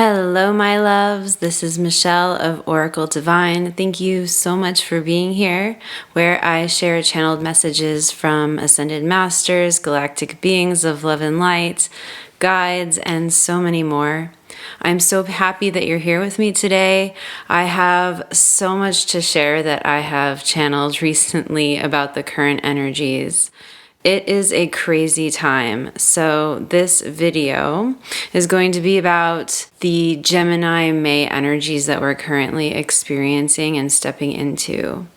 Hello, my loves. This is Michelle of Oracle Divine. Thank you so much for being here, where I share channeled messages from ascended masters, galactic beings of love and light, guides, and so many more. I'm so happy that you're here with me today. I have so much to share that I have channeled recently about the current energies. It is a crazy time. So this video is going to be about the Gemini May energies that we're currently experiencing and stepping into.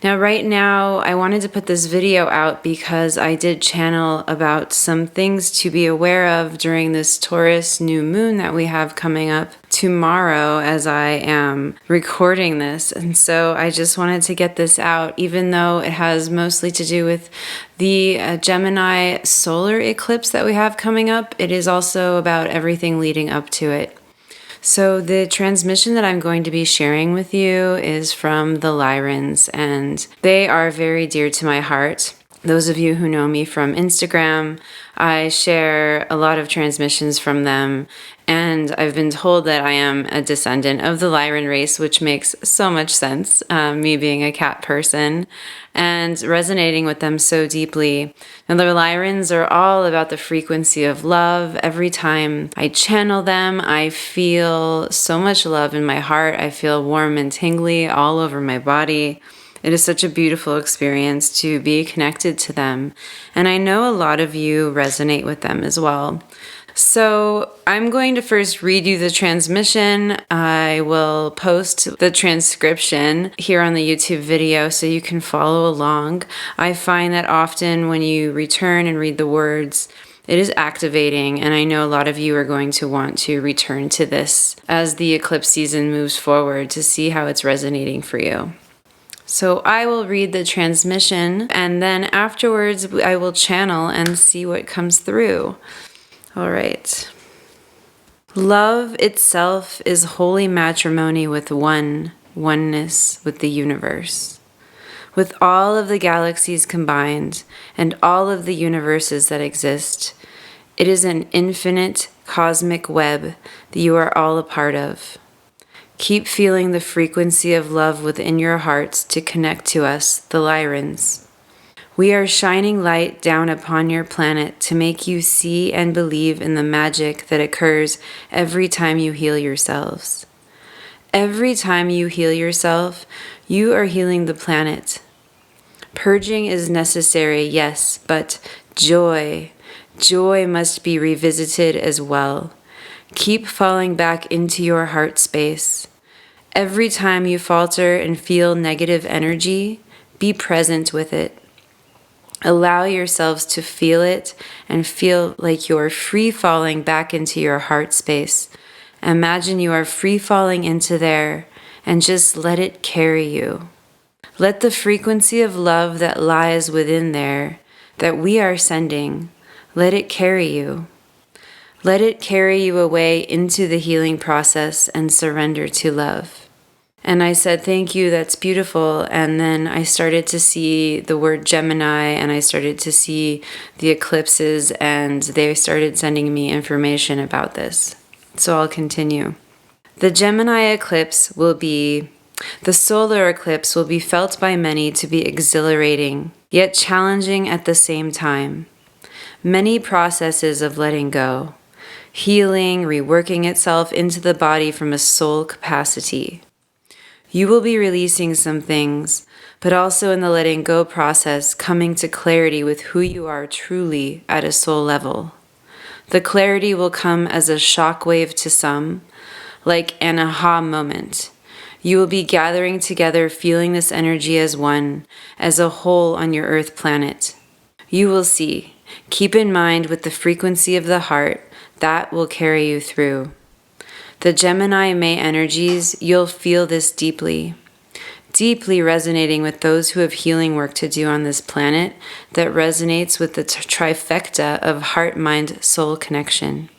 Now, right now, I wanted to put this video out because I did channel about some things to be aware of during this Taurus new moon that we have coming up tomorrow as I am recording this. And so I just wanted to get this out, even though it has mostly to do with the Gemini solar eclipse that we have coming up. It is also about everything leading up to it. So the transmission that I'm going to be sharing with you is from the Lyrans, and they are very dear to my heart. Those of you who know me from Instagram, I share a lot of transmissions from them, and I've been told that I am a descendant of the Lyran race, which makes so much sense, me being a cat person, and resonating with them so deeply. And the Lyrans are all about the frequency of love. Every time I channel them, I feel so much love in my heart. I feel warm and tingly all over my body. It is such a beautiful experience to be connected to them. And I know a lot of you resonate with them as well. So I'm going to first read you the transmission. I will post the transcription here on the YouTube video so you can follow along. I find that often when you return and read the words, it is activating, and I know a lot of you are going to want to return to this as the eclipse season moves forward to see how it's resonating for you. So I will read the transmission, and then afterwards I will channel and see what comes through. All right. Love itself is holy matrimony with oneness with the universe. With all of the galaxies combined and all of the universes that exist, it is an infinite cosmic web that you are all a part of. Keep feeling the frequency of love within your hearts to connect to us, the Lyrans. We are shining light down upon your planet to make you see and believe in the magic that occurs every time you heal yourselves. Every time you heal yourself, you are healing the planet. Purging is necessary, yes, but joy must be revisited as well. Keep falling back into your heart space. Every time you falter and feel negative energy, be present with it. Allow yourselves to feel it and feel like you're free falling back into your heart space. Imagine you are free falling into there and just let it carry you. Let the frequency of love that lies within there, that we are sending, let it carry you. Let it carry you away into the healing process and surrender to love. And I said, thank you, that's beautiful. And then I started to see the word Gemini, and I started to see the eclipses, and they started sending me information about this. So I'll continue. The solar eclipse will be felt by many to be exhilarating, yet challenging at the same time. Many processes of letting go, healing, reworking itself into the body from a soul capacity. You will be releasing some things, but also in the letting go process, coming to clarity with who you are truly at a soul level. The clarity will come as a shockwave to some, like an aha moment. You will be gathering together, feeling this energy as one, as a whole on your Earth planet. You will see. Keep in mind with the frequency of the heart, that will carry you through. The Gemini May energies, you'll feel this deeply resonating with those who have healing work to do on this planet that resonates with the trifecta of heart, mind, soul connection.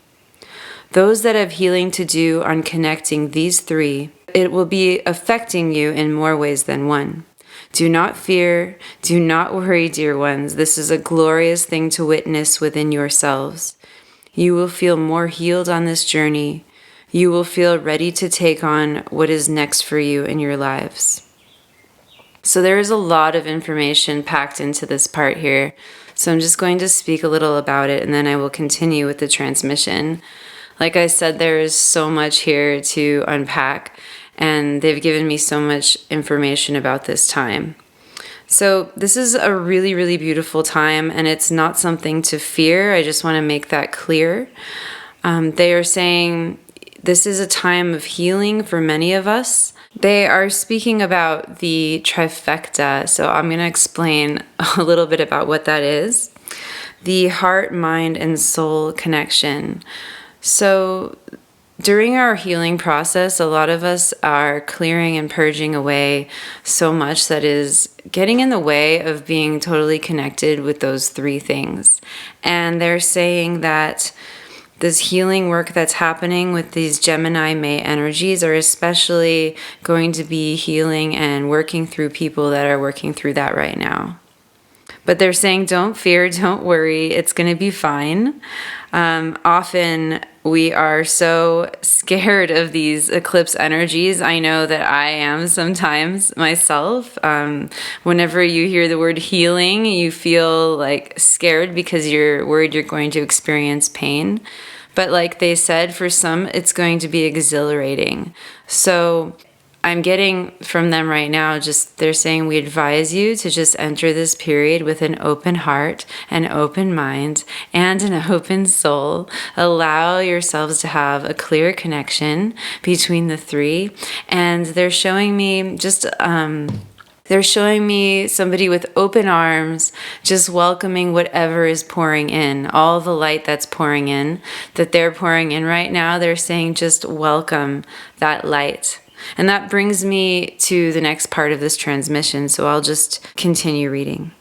Those that have healing to do on connecting these three, it will be affecting you in more ways than one. Do not fear, do not worry, dear ones. This is a glorious thing to witness within yourselves. You will feel more healed on this journey. You will feel ready to take on what is next for you in your lives. So there is a lot of information packed into this part here. So I'm just going to speak a little about it, and then I will continue with the transmission. Like I said, there is so much here to unpack, and they've given me so much information about this time. So this is a really, really beautiful time, and it's not something to fear. I just want to make that clear. They are saying this is a time of healing for many of us. They are speaking about the trifecta, so I'm going to explain a little bit about what that is. The heart, mind, and soul connection. So during our healing process, a lot of us are clearing and purging away so much that is getting in the way of being totally connected with those three things. And they're saying that this healing work that's happening with these Gemini May energies are especially going to be healing and working through people that are working through that right now. But they're saying, don't fear, don't worry, it's going to be fine. Often we are so scared of these eclipse energies. I know that I am sometimes myself. Whenever you hear the word healing, you feel like scared because you're worried you're going to experience pain. But like they said, for some, it's going to be exhilarating. So I'm getting from them right now, they're saying we advise you to just enter this period with an open heart, an open mind, and an open soul. Allow yourselves to have a clear connection between the three. And they're showing me they're showing me somebody with open arms, just welcoming whatever is pouring in, all the light that's pouring in, that they're pouring in right now. They're saying just welcome that light. And that brings me to the next part of this transmission, so I'll just continue reading.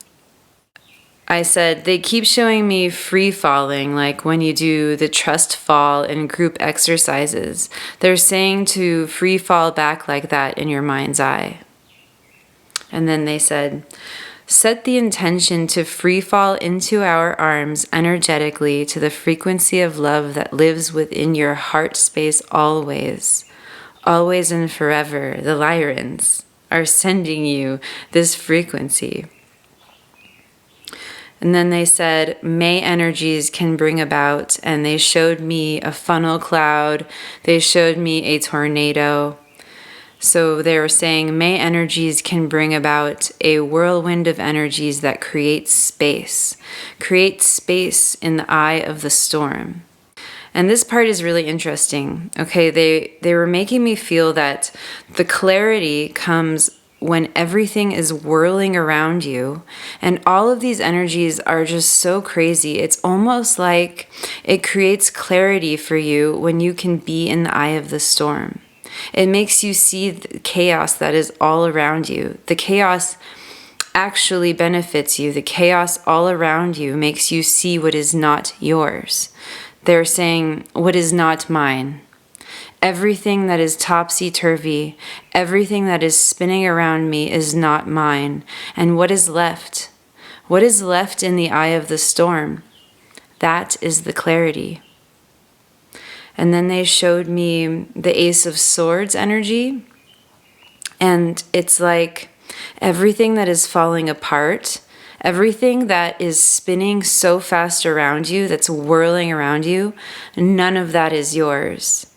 I said, they keep showing me free falling, like when you do the trust fall in group exercises. They're saying to free fall back like that in your mind's eye. And then they said, set the intention to free fall into our arms energetically to the frequency of love that lives within your heart space always. Always and forever, the Lyrans are sending you this frequency. And then they said, May energies can bring about, and they showed me a funnel cloud. They showed me a tornado. So they were saying May energies can bring about a whirlwind of energies that creates space in the eye of the storm. And this part is really interesting. Okay, they were making me feel that the clarity comes when everything is whirling around you, and all of these energies are just so crazy. It's almost like it creates clarity for you when you can be in the eye of the storm. It makes you see the chaos that is all around you. The chaos actually benefits you. The chaos all around you makes you see what is not yours. They're saying, what is not mine? Everything that is topsy-turvy, everything that is spinning around me is not mine. And what is left? What is left in the eye of the storm? That is the clarity. And then they showed me the Ace of Swords energy. And it's like everything that is falling apart, everything that is spinning so fast around you, that's whirling around you, none of that is yours.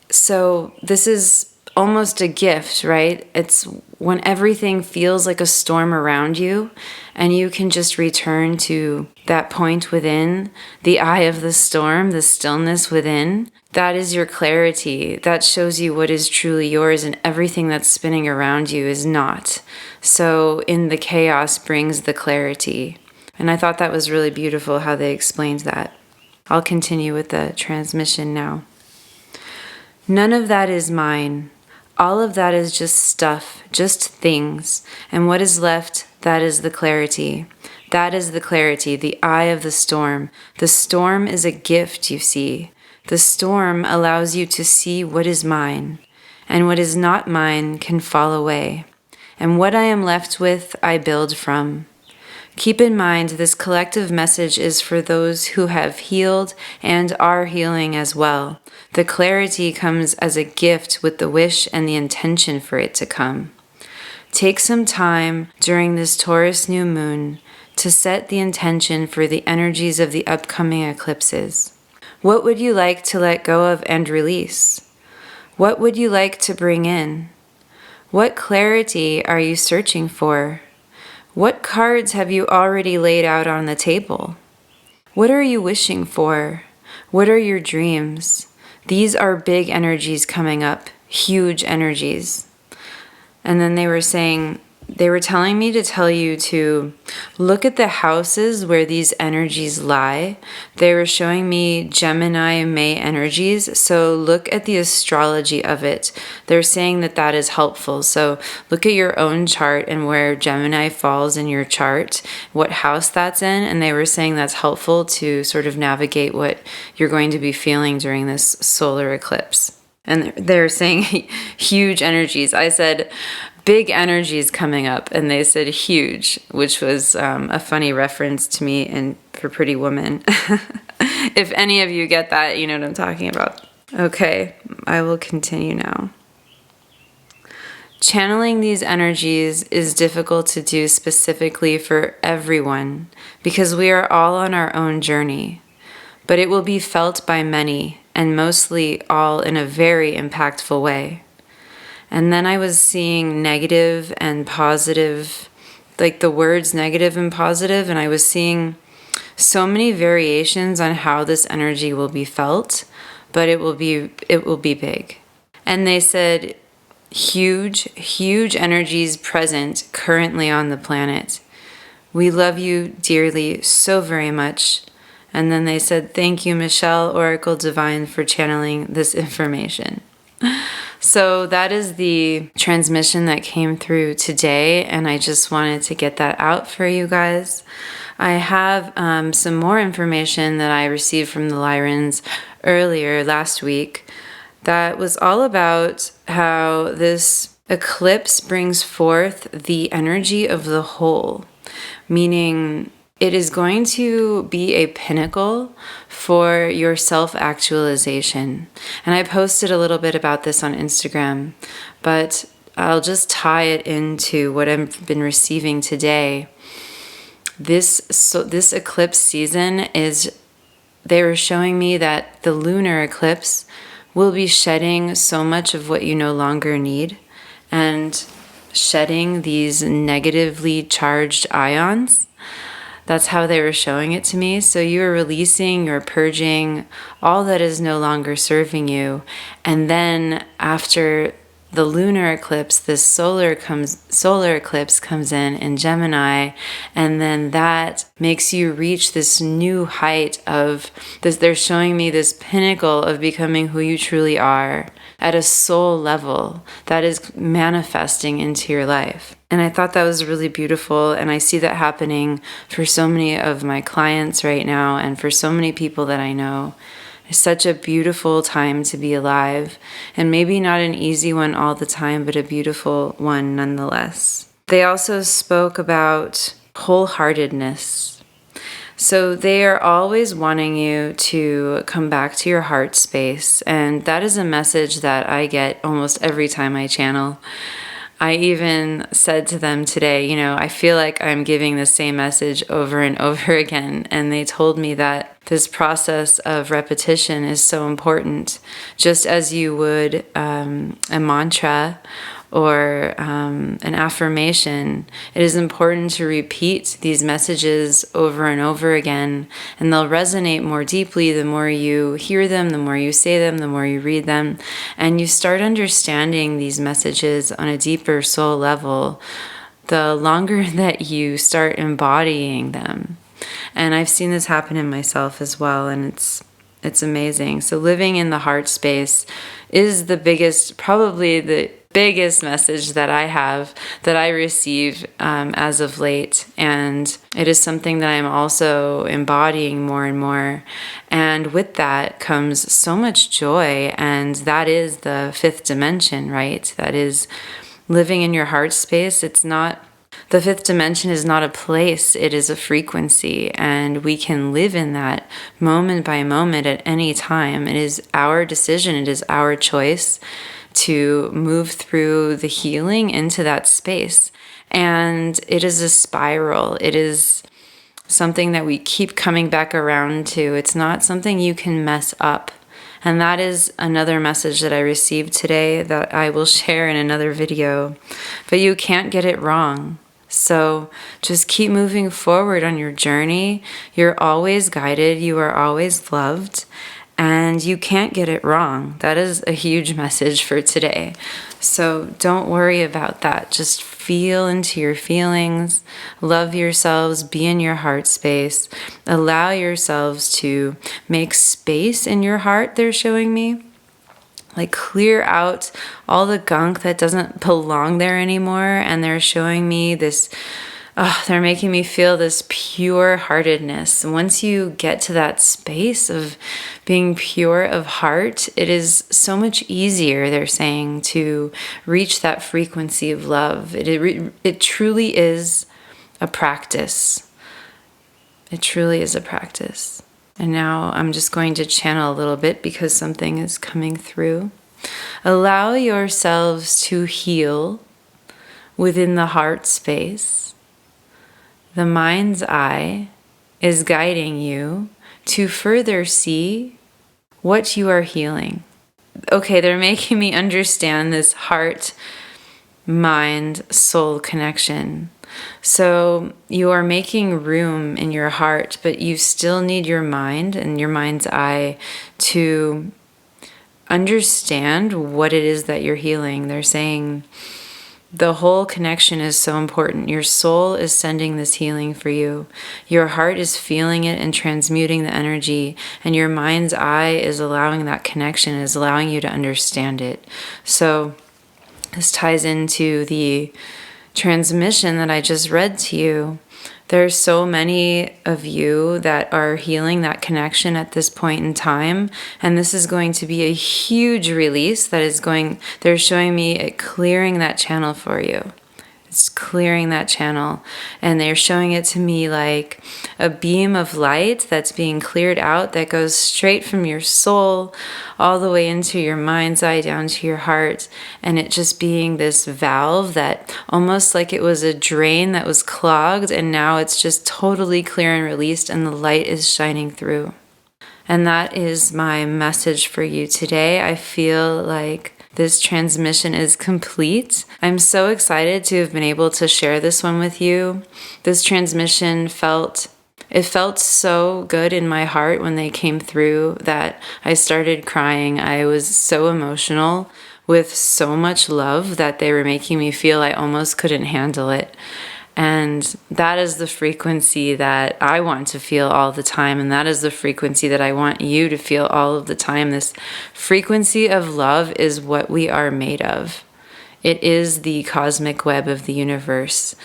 So this is almost a gift, right? It's when everything feels like a storm around you and you can just return to that point within, the eye of the storm, the stillness within. That is your clarity. That shows you what is truly yours, and everything that's spinning around you is not. So in the chaos brings the clarity. And I thought that was really beautiful how they explained that. I'll continue with the transmission now. None of that is mine. All of that is just stuff, just things. And what is left, that is the clarity. That is the clarity, the eye of the storm. The storm is a gift, you see. The storm allows you to see what is mine. And what is not mine can fall away. And what I am left with, I build from. Keep in mind, this collective message is for those who have healed and are healing as well. The clarity comes as a gift with the wish and the intention for it to come. Take some time during this Taurus new moon to set the intention for the energies of the upcoming eclipses. What would you like to let go of and release? What would you like to bring in? What clarity are you searching for? What cards have you already laid out on the table? What are you wishing for? What are your dreams? These are big energies coming up, huge energies. And then they were telling me to tell you to look at the houses where these energies lie. They were showing me Gemini May energies, so look at the astrology of it. They're saying that that is helpful. So look at your own chart and where Gemini falls in your chart, what house that's in, and they were saying that's helpful to sort of navigate what you're going to be feeling during this solar eclipse. And they're saying huge energies. I said, big energies coming up, and they said huge, which was a funny reference to me and for Pretty Woman. If any of you get that, you know what I'm talking about. Okay, I will continue now. Channeling these energies is difficult to do specifically for everyone because we are all on our own journey, but it will be felt by many and mostly all in a very impactful way. And then I was seeing negative and positive, like the words negative and positive, and I was seeing so many variations on how this energy will be felt, but it will be big. And they said huge energies present currently on the planet. We love you dearly so very much. And then they said, thank you, Michelle, Oracle Divine, for channeling this information. So that is the transmission that came through today, and I just wanted to get that out for you guys. I have some more information that I received from the Lyrans earlier last week that was all about how this eclipse brings forth the energy of the whole, meaning it is going to be a pinnacle for your self-actualization. And I posted a little bit about this on Instagram, but I'll just tie it into what I've been receiving today. This eclipse season they were showing me that the lunar eclipse will be shedding so much of what you no longer need and shedding these negatively charged ions. That's how they were showing it to me. So you are releasing, you're purging all that is no longer serving you. And then after the lunar eclipse, this solar eclipse comes in Gemini, and then that makes you reach this new height of this. They're showing me this pinnacle of becoming who you truly are at a soul level that is manifesting into your life. And I thought that was really beautiful, and I see that happening for so many of my clients right now and for so many people that I know. It's such a beautiful time to be alive, and maybe not an easy one all the time, but a beautiful one nonetheless. They also spoke about wholeheartedness. So they are always wanting you to come back to your heart space, and that is a message that I get almost every time I channel. I even said to them today, I feel like I'm giving the same message over and over again. And they told me that this process of repetition is so important, just as you would a mantra or an affirmation. It is important to repeat these messages over and over again, and they'll resonate more deeply the more you hear them, the more you say them, the more you read them, and you start understanding these messages on a deeper soul level the longer that you start embodying them. And I've seen this happen in myself as well, and it's amazing. So living in the heart space is probably the biggest message that I have, that I receive as of late. And it is something that I'm also embodying more and more. And with that comes so much joy. And that is the fifth dimension, right? That is living in your heart space. It's not, The fifth dimension is not a place, it is a frequency, and we can live in that moment by moment at any time. It is our decision, it is our choice to move through the healing into that space. And it is a spiral. It is something that we keep coming back around to. It's not something you can mess up. And that is another message that I received today that I will share in another video. But you can't get it wrong. So just keep moving forward on your journey. You're always guided. You are always loved. And you can't get it wrong. That is a huge message for today. So don't worry about that. Just feel into your feelings. Love yourselves. Be in your heart space. Allow yourselves to make space in your heart, they're showing me. Like clear out all the gunk that doesn't belong there anymore. And they're showing me this, they're making me feel this pure heartedness. Once you get to that space of being pure of heart, it is so much easier, they're saying, to reach that frequency of love. It truly is a practice. It truly is a practice. And now I'm just going to channel a little bit because something is coming through. Allow yourselves to heal within the heart space. The mind's eye is guiding you to further see what you are healing. Okay, they're making me understand this heart, mind, soul connection. So you are making room in your heart, but you still need your mind and your mind's eye to understand what it is that you're healing. They're saying the whole connection is so important. Your soul is sending this healing for you. Your heart is feeling it and transmuting the energy, and your mind's eye is allowing that connection, is allowing you to understand it. So this ties into the transmission that I just read to you. There's so many of you that are healing that connection at this point in time, and this is going to be a huge release that is they're showing me it clearing that channel for you. It's clearing that channel, and they're showing it to me like a beam of light that's being cleared out that goes straight from your soul all the way into your mind's eye down to your heart, and it just being this valve that almost like it was a drain that was clogged, and now it's just totally clear and released, and the light is shining through. And that is my message for you today. I feel like this transmission is complete. I'm so excited to have been able to share this one with you. This transmission felt so good in my heart when they came through that I started crying. I was so emotional with so much love that they were making me feel I almost couldn't handle it. And that is the frequency that I want to feel all the time. And that is the frequency that I want you to feel all of the time. This frequency of love is what we are made of. It is the cosmic web of the universe.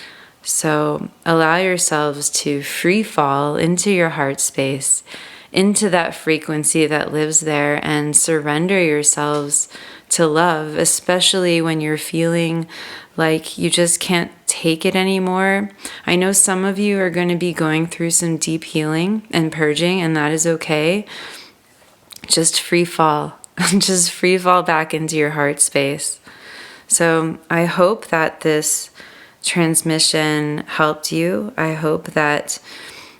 So allow yourselves to free fall into your heart space, into that frequency that lives there, and surrender yourselves to love, especially when you're feeling like you just can't take it anymore. I know some of you are going to be going through some deep healing and purging, and that is okay. Just free fall. Just free fall back into your heart space. So I hope that this transmission helped you. I hope that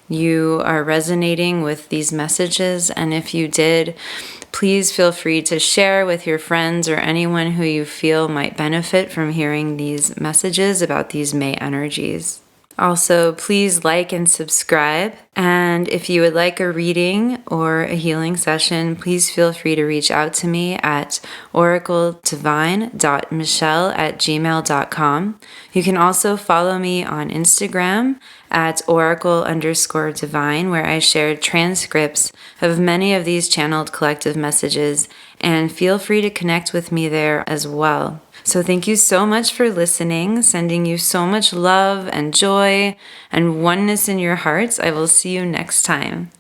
you are resonating with these messages, and if you did, please feel free to share with your friends or anyone who you feel might benefit from hearing these messages about these May energies. Also, please like and subscribe. And if you would like a reading or a healing session, please feel free to reach out to me at oracledivine.michelle@gmail.com. You can also follow me on Instagram at oracle_divine, where I shared transcripts of many of these channeled collective messages, and feel free to connect with me there as well. So thank you so much for listening, sending you so much love and joy and oneness in your hearts. I will see you next time.